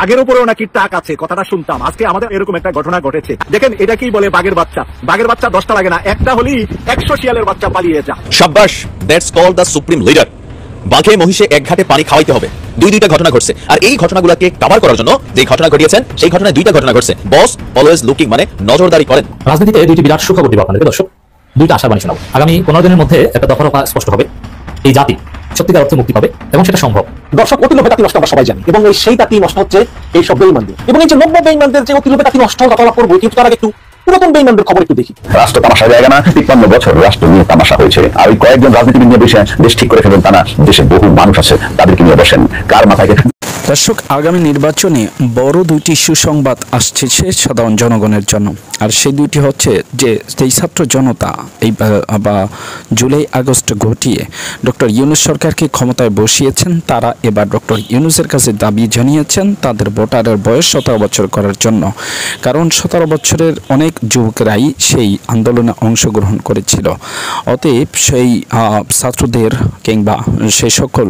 আগের উপরেও নাকি টাক আছে, কথাটা শুনতাম। আজকে আমাদের এরকম একটা ঘটনা ঘটেছে। দেখেন, এটা কি বলে বাঘের বাচ্চা। বাঘের বাচ্চা 10টা লাগে না, একটা হলেই 100 শিয়ালের বাচ্চা পালিয়ে যা। শাবাশ, that's called the supreme leader. বাঘে মহিষে এক ঘাটে পানি খাওয়াইতে হবে। দুইটা ঘটনা ঘটছে, আর এই ঘটনাগুলোকে কভার করার জন্য যে ঘটনা ঘটিয়েছেন সেই ঘটনায় দুইটা ঘটনা ঘটছে। বস অলওয়েজ লুকিং, মানে নজরদারি করেন। রাজনীতিতে দুইটি বিরাট সুখবর দিব আপনাদেরকে দর্শক, দুইটা আশার বাণী শোনাবো। আগামী 15 দিনের মধ্যে একটা দফা স্পষ্ট হবে, এই জাতি সত্যিকার অর্থে মুক্তি পাবে এবং সেটা সম্ভব। দর্শক, অতিলোভে তাঁতি নষ্ট আমরা সবাই জানি, এবং সেই তাঁতি নষ্ট হচ্ছে এই সব বেঈমানদের। এবং এই যে নব্য বেঈমানদের যে অতিলোভে তাঁতি নষ্ট কথা করবো, কিন্তু তার আগে একটু পুরাতন বেঈমানদের খবর একটু দেখি। রাষ্ট্র তামাশা জায়গা না, 53 বছর রাষ্ট্র নিয়ে তামাশা হয়েছে। আর ওই কয়েকজন রাজনীতিবিদ নিয়ে বসে দেশ ঠিক করে ফেলেন তা না, দেশে বহু মানুষ আছে তাদেরকে নিয়ে বসেন। কার মাথায় দর্শক, আগামী নির্বাচনে বড় দুইটি সুসংবাদ আসছে সাধারণ জনগণের জন্য। আর সেই দুইটি হচ্ছে যে যেই ছাত্র জনতা এই বা জুলাই আগস্ট ঘটিয়ে ডক্টর ইউনূস সরকারকে ক্ষমতায় বসিয়েছেন, তারা এবার ডক্টর ইউনূসের কাছে দাবি জানিয়েছেন তাদের ভোটারের বয়স 17 বছর করার জন্য। কারণ 17 বছরের অনেক যুবকরাই সেই আন্দোলনে অংশগ্রহণ করেছিল। অতএব সেই ছাত্রদের কিংবা সেই সকল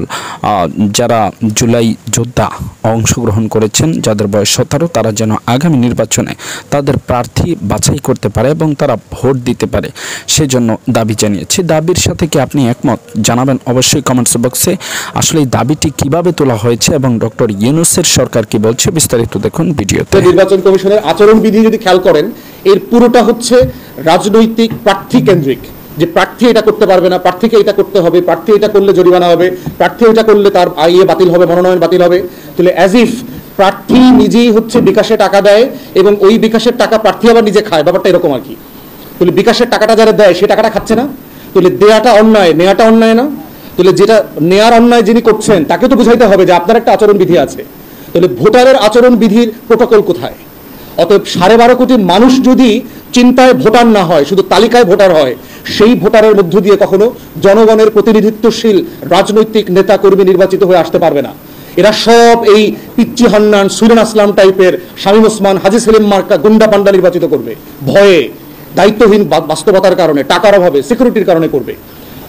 যারা জুলাই যোদ্ধা অংশগ্রহণ করেছেন যাদের বয়স 17, তারা যেন আগামী নির্বাচনে তাদের প্রার্থী বাছাই করতে পারে এবং তারা ভোট দিতে পারে, সেজন্য দাবি জানিয়েছে। দাবির সাথে কি আপনি একমত জানাবেন অবশ্যই কমেন্টস বক্সে। আসলে এই দাবিটি কিভাবে তোলা হয়েছে এবং ডক্টর ইউনূসের সরকার কি বলছে, বিস্তারিত দেখুন ভিডিওতে। নির্বাচন কমিশনের আচরণবিধি যদি খেয়াল করেন, এর পুরোটা হচ্ছে রাজনৈতিক প্রার্থী কেন্দ্রিক। যে প্রার্থী এটা করতে পারবে না, প্রার্থীকে এটা করতে হবে, প্রার্থী এটা করলে জরিমানা হবে, প্রার্থী এটা করলে তার আইএ বাতিল হবে, মনোনয়ন বাতিল হবে। তাহলে অ্যাজ ইফ প্রার্থী নিজেই হচ্ছে বিকাশে টাকা দেয় এবং ওই বিকাশের টাকা প্রার্থী আবার নিজে খায়, ব্যাপারটা এরকম আর কি। তাহলে বিকাশের টাকাটা যারা দেয় সে টাকাটা খাচ্ছে না, তাহলে দেয়াটা অন্যায়, নেওয়াটা অন্যায় না? তাহলে যেটা নেয়ার অন্যায় যিনি করছেন তাকে তো বুঝাইতে হবে যে আপনার একটা আচরণবিধি আছে। তাহলে ভোটারের আচরণবিধির প্রোটোকল কোথায়? অতএব 12.5 কোটি মানুষ যদি চিন্তায় ভোটার না হয়, শুধু তালিকায় ভোটার হয়, সেই ভোটারের মধ্য দিয়ে কখনো জনগণের প্রতিনিধিত্বশীল রাজনৈতিক নেতা কর্মী নির্বাচিত হয়ে আসতে পারবে না। এরা সব এই পিচ্চি হান্নান, সুরেন আসলাম টাইপের, শামীম ওসমান, হাজি সেলিম মার্কা গুন্ডা পান্ডা নির্বাচিত করবে, ভয়ে, দায়িত্বহীন বাস্তবতার কারণে, টাকার অভাবে, সিকিউরিটির কারণে করবে।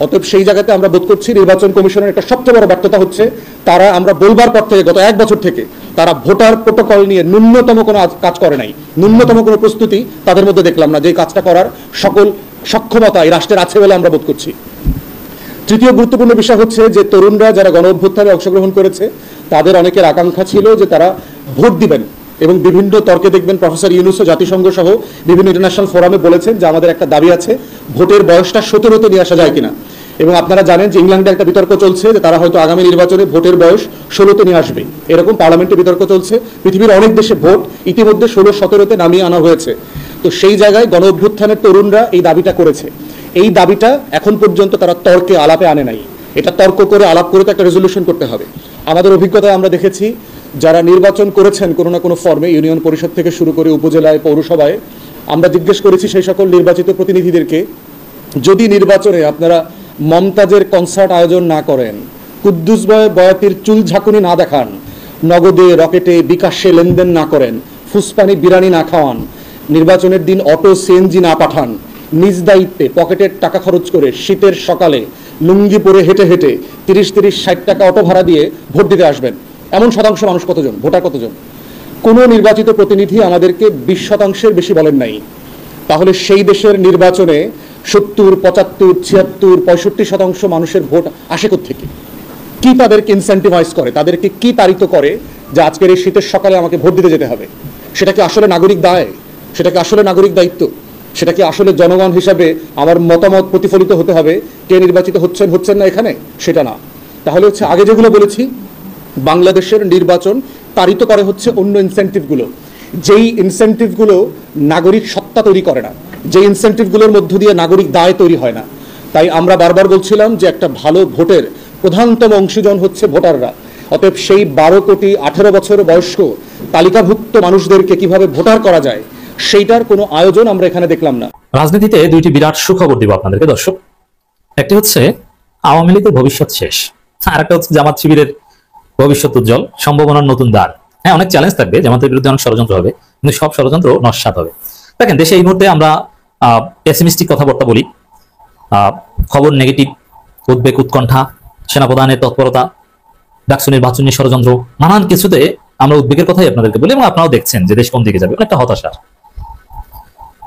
অতএব সেই জায়গাতে আমরা বোধ করছি নির্বাচন কমিশনের একটা সবচেয়ে বড় ব্যর্থতা হচ্ছে তারা, আমরা বলবার পর থেকে গত 1 বছর থেকে তারা ভোটার প্রোটোকল নিয়ে ন্যূনতম কোনো কাজ করে নাই, ন্যূনতম কোনো প্রস্তুতি তাদের মধ্যে দেখলাম না, যে কাজটা করার সকল সক্ষমতা এই রাষ্ট্রের আছে বলে আমরা বোধ করছি। তৃতীয় গুরুত্বপূর্ণ বিষয় হচ্ছে যে তরুণরা যারা গণ অভ্যুত্থানে অংশগ্রহণ করেছে তাদের অনেকের আকাঙ্ক্ষা ছিল যে তারা ভোট দিবেন, এবং বিভিন্ন তর্কে দেখবেন প্রফেসর ইউনূসও জাতিসংঘ সহ বিভিন্ন ইন্টারন্যাশনাল ফোরামে বলেছেন যে আমাদের একটা দাবি আছে, ভোটের বয়সটা 17তে নিয়ে আসা যায় কিনা। এবং আপনারা জানেন যে ইংল্যান্ডে একটা বিতর্ক চলছে যে তারা হয়তো আগামী নির্বাচনে ভোটের বয়স 16তে নিয়ে আসবে, এরকম পার্লামেন্টে বিতর্ক চলছে। পৃথিবীর অনেক দেশে ভোট ইতিমধ্যে 16-17তে নামিয়ে আনা হয়েছে। তো সেই জায়গায় গণ অভ্যুত্থানের তরুণরা এই দাবিটা করেছে। এই দাবিটা এখন পর্যন্ত তারা তর্কে আলাপে আনে নাই। এটা তর্ক করে আলাপ করে তো একটা রেজলিউশন করতে হবে। আমাদের অভিজ্ঞতায় আমরা দেখেছি যারা নির্বাচন করেছেন কোনো না কোনো ফর্মে, ইউনিয়ন পরিষদ থেকে শুরু করে উপজেলায়, পৌরসভায়, আমরা জিজ্ঞেস করেছি সেই সকল নির্বাচিত প্রতিনিধিদেরকে, যদি নির্বাচনে আপনারা মমতাজের কনসার্ট আয়োজন না করেন, কুদ্দুস বয়াতির চুল ঝাঁকুনি না দেখান, নগদে রকেটে বিকাশে লেনদেন না করেন, ফুসপানি বিরানি না খাওয়ান, নির্বাচনের দিন অটো সিএনজি না পাঠান, নিজ দায়িত্বে পকেটের টাকা খরচ করে শীতের সকালে লুঙ্গি পরে হেঁটে হেঁটে 30-60 টাকা অটো ভাড়া দিয়ে ভোট দিতে আসবেন, এমন শতাংশ মানুষ কতজন, ভোটার কতজন? কোনো নির্বাচিত প্রতিনিধি আমাদেরকে 20% বেশি বলেন নাই। তাহলে সেই দেশের নির্বাচনে 70, 75, 76, 65% মানুষের ভোট আসে কোত্থেকে? কি তাদেরকে ইনসেন্টিভাইজ করে, তাদেরকে কি তাড়িত করে যে আজকের এই শীতের সকালে আমাকে ভোট দিতে যেতে হবে? সেটা কি আসলে নাগরিক দায়? সেটা কি আসলে নাগরিক দায়িত্ব? সেটা কি আসলে জনগণ হিসাবে আমার মতামত প্রতিফলিত হতে হবে কে নির্বাচিত হচ্ছেন না এখানে? সেটা না। তাহলে হচ্ছে আগে যেগুলো বলেছি, বাংলাদেশের নির্বাচন তাড়িত করে হচ্ছে অন্য ইনসেন্টিভগুলো, যেই ইনসেন্টিভগুলো নাগরিক সত্তা তৈরি করে না, যে ইনসেন্টিভগুলোর মধ্য দিয়ে নাগরিক দায় তৈরি হয় না। তাই আমরা বারবার বলছিলাম যে একটা ভালো ভোটের প্রধানতম অংশীজন হচ্ছে ভোটাররা। অতএব সেই 12 কোটি 18 বছর বয়স্ক তালিকাভুক্ত মানুষদেরকে কিভাবে ভোটার করা যায় সেইটার কোনো আয়োজন আমরা এখানে দেখলাম না। রাজনীতিতে দুইটি বিরাট সুখবর দিব আপনাদেরকে দর্শক। একটি হচ্ছে আওয়ামী লীগের ভবিষ্যৎ শেষ, আর একটা হচ্ছে জামাত শিবিরের ভবিষ্যৎ উজ্জ্বল, সম্ভাবনার নতুন দ্বার। হ্যাঁ, অনেক চ্যালেঞ্জ থাকবে, জামাতের বিরুদ্ধে অনেক ষড়যন্ত্র হবে, কিন্তু সব ষড়যন্ত্র নস্যাৎ হবে। দেখেন, দেশে এই মুহূর্তে আমরা পেসিমিস্টিক কথাবার্তা বলি, খবর নেগেটিভ, উদ্বেগ, উৎকণ্ঠা, সেনাপ্রধানের তৎপরতা, ডাকসু নির্বাচনী ষড়যন্ত্র, নানান কিছুতে আমরা উদ্বেগের কথাই আপনাদেরকে বলি, এবং আপনারাও দেখছেন যে দেশ কোন দিকে যাবে, অনেকটা হতাশার।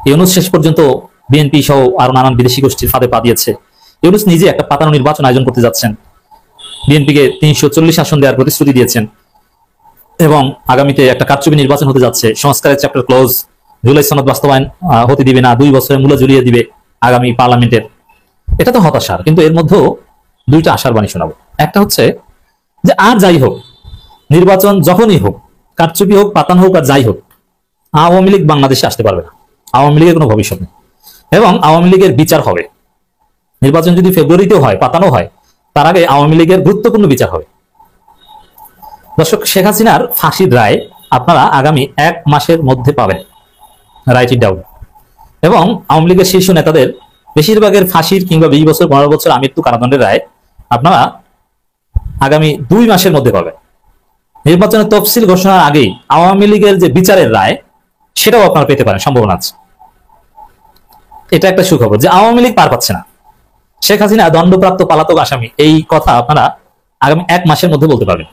ইউনূস শেষ পর্যন্ত বিএনপি সহ আরো নানান বিদেশি গোষ্ঠীর ফাঁদে পা দিয়েছে। ইউনূস নিজে একটা পাতানো নির্বাচন আয়োজন করতে যাচ্ছেন, বিএনপিকে 340 আসন দেওয়ার প্রতিশ্রুতি দিয়েছেন, এবং আগামীতে একটা কারচুপি নির্বাচন হতে যাচ্ছে। সংস্কারের চ্যাপ্টার ক্লোজ, জুলাই সনদ বাস্তবায়ন হতে দিবে না, 2 বছরের মূল্য ঝুলিয়ে দিবে আগামী পার্লামেন্টের। এটা তো হতাশার, কিন্তু এর মধ্যেও দুইটা আশার বাণী শোনাবো। একটা হচ্ছে যে আর যাই হোক, নির্বাচন যখনই হোক, কারচুপি হোক, পাতানো হোক, আর যাই হোক, আওয়ামী লীগ বাংলাদেশে আসতে পারবে না। আওয়ামী লীগের কোনো ভবিষ্যৎ নেই, এবং আওয়ামী লীগের বিচার হবে। নির্বাচন যদি ফেব্রুয়ারিতেও হয়, পাতানো হয়, তার আগে আওয়ামী লীগের গুরুত্বপূর্ণ বিচার হবে। দর্শক, শেখ হাসিনার ফাঁসির রায় আপনারা আগামী 1 মাসের মধ্যে পাবেন, রাইট ইট ডাউন। এবং আওয়ামী লীগের শীর্ষ নেতাদের বেশিরভাগের ফাঁসির কিংবা 20 বছর 15 বছর আমৃত্যু কারাদণ্ডের রায় আপনারা আগামী 2 মাসের মধ্যে পাবেন। নির্বাচনের তফসিল ঘোষণার আগেই আওয়ামী লীগের যে বিচারের রায়, সেটাও আপনারা পেতে পারেন, সম্ভাবনা আছে। এটা একটা সুখবর যে আওয়ামী লীগ পার পাচ্ছে না। শেখ হাসিনা দণ্ডপ্রাপ্ত পলাতক আসামি, এই কথা আপনারা আগামী 1 মাসের মধ্যে বলতে পারবেন।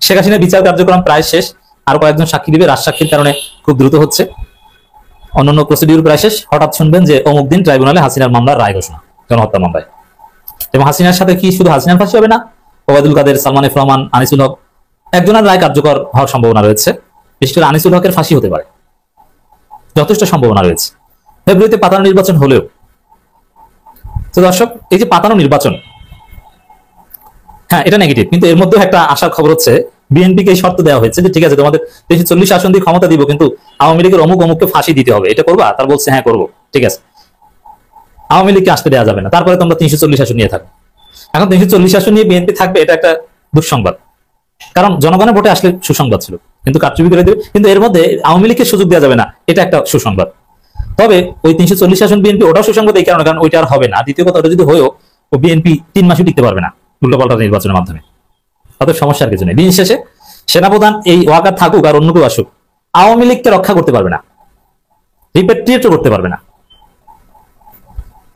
শেখ হাসিনা বিচার কার্যক্রম প্রায় শেষ, আরো কয়েকজন সাক্ষী দিবে, রাজসাক্ষীর কারণে খুব দ্রুত হচ্ছে, অন্যান্য প্রসিডিউর প্রায় শেষ। হঠাৎ শুনবেন যে অমুক দিন ট্রাইব্যুনালে হাসিনার মামলার রায় ঘোষণা, গণহত্যা মামলায়। এবং হাসিনার সাথে কি শুধু হাসিনার ফাঁসি হবে না, ওবায়দুল কাদের, সালমান এফ রহমান, আনিসুল হক, একজনের রায় কার্যকর হওয়ার সম্ভাবনা রয়েছে। বিশেষ করে আনিসুল হকের ফাঁসি হতে পারে, যথেষ্ট সম্ভাবনা রয়েছে। ফেব্রুয়ারিতে পাতানো নির্বাচন হলেও। তো দর্শক, এই যে পাতানো নির্বাচন, হ্যাঁ এটা নেগেটিভ, কিন্তু এর মধ্যে একটা আশার খবর হচ্ছে বিএনপিকে এই শর্ত দেওয়া হয়েছে যে ঠিক আছে, তোমাদের 340 আসন দিয়ে ক্ষমতা দিব, কিন্তু আওয়ামী লীগের অমুককে ফাঁসি দিতে হবে, এটা করবা? তার বলছে হ্যাঁ করবো, ঠিক আছে, আওয়ামী লীগকে আসতে দেওয়া যাবে না, তারপরে তোমরা 340 আসন নিয়ে থাকবে। এখন 340 আসন নিয়ে বিএনপি থাকবে, এটা একটা দুঃসংবাদ। কারণ জনগণের ভোটে আসলে সুসংবাদ ছিল, কিন্তু কারচুপি করে দেবে, কিন্তু এর মধ্যে আওয়ামী লীগকে সুযোগ দেওয়া যাবে না, এটা একটা সুসংবাদ। তবে ওই 340 আসন বিএনপি, ওটাও সুসংবাদ এই কারণে, কারণ ওইটা আর হবে না। দ্বিতীয় কথা, ওটা যদি হয়েও ও বিএনপি 3 মাসও টিকতে পারবে না উল্টোপাল্টা নির্বাচনের মাধ্যমে। তাদের সমস্যার কিছু নেই। দিন শেষে সেনাপ্রধান এই ওয়াকার থাকুক আর অন্য কেউ আসুক, আওয়ামী লীগকে রক্ষা করতে পারবে না, রিপেট্রিয়েটও করতে পারবে না।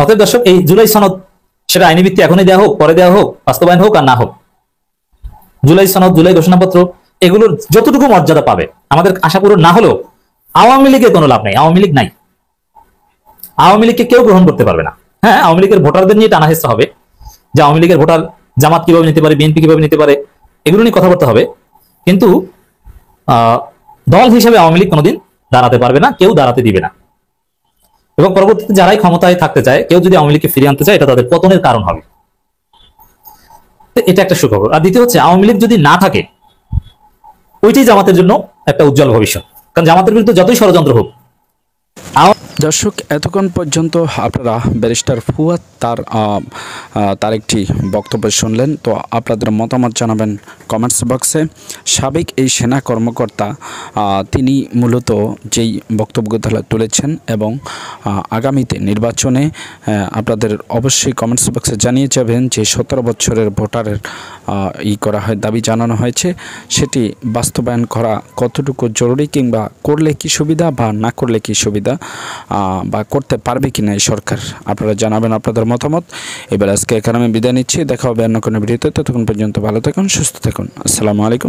অতএব দর্শক, এই জুলাই সনদ, সেটা আইনি ভিত্তি এখনই দেওয়া হোক, পরে দেওয়া হোক, বাস্তবায়ন হোক আর না হোক, জুলাই সনদ, জুলাই ঘোষণাপত্র, এগুলোর যতটুকু মর্যাদা পাবে, আমাদের আশা পূরণ না হলেও আওয়ামী লীগের কোনো লাভ নেই। আওয়ামী লীগ নাই, আওয়ামী লীগকে কেউ গ্রহণ করতে পারবে না। হ্যাঁ, আওয়ামী লীগের ভোটারদের নিয়ে টানা হেঁচড়া হবে, যে আওয়ামী লীগের ভোটার জামাত কিভাবে নিতে পারে, বিএনপি কিভাবে নিতে পারে, এগুলো নিয়ে কথাবার্তা হবে। কিন্তু দল হিসেবে আওয়ামী লীগ কোনোদিন দাঁড়াতে পারবে না, কেউ দাঁড়াতে দিবে না। এবং পরবর্তীতে যারাই ক্ষমতায় থাকতে চায়, কেউ যদি আওয়ামী লীগকে ফিরিয়ে আনতে চায়, এটা তাদের পতনের কারণ হবে। এটা একটা সুখবর। আর দ্বিতীয় হচ্ছে, আওয়ামী লীগ যদি না থাকে, ওইটাই জামাতের জন্য একটা উজ্জ্বল ভবিষ্যৎ। কারণ জামাতের বিরুদ্ধে যতই ষড়যন্ত্র হোক। দর্শক, এতক্ষণ পর্যন্ত আপনারা ব্যারিস্টার ফুয়াদ তার একটি বক্তব্য শুনলেন। তো আপনাদের মতামত জানাবেন কমেন্টস বক্সে। সাবেক এই সেনা কর্মকর্তা তিনি মূলত যেই বক্তব্য তুলেছেন, এবং আগামীতে নির্বাচনে আপনাদের অবশ্যই কমেন্টস বক্সে জানিয়ে যাবেন যে 17 বছরের ভোটারের করা হয়, দাবি জানানো হয়েছে, সেটি বাস্তবায়ন করা কতটুকু জরুরি, কিংবা করলে কি সুবিধা বা না করলে কি সুবিধা, বা করতে পারবে কিনা এই সরকার, আপনারা জানাবেন আপনাদের মতামত। এবার আজকে এখানে আমি বিদায় নিচ্ছি, দেখা হবে অন্য কোনো ভিডিওতে। ততক্ষণ পর্যন্ত ভালো থাকুন, সুস্থ থাকুন। আসসালামু আলাইকুম।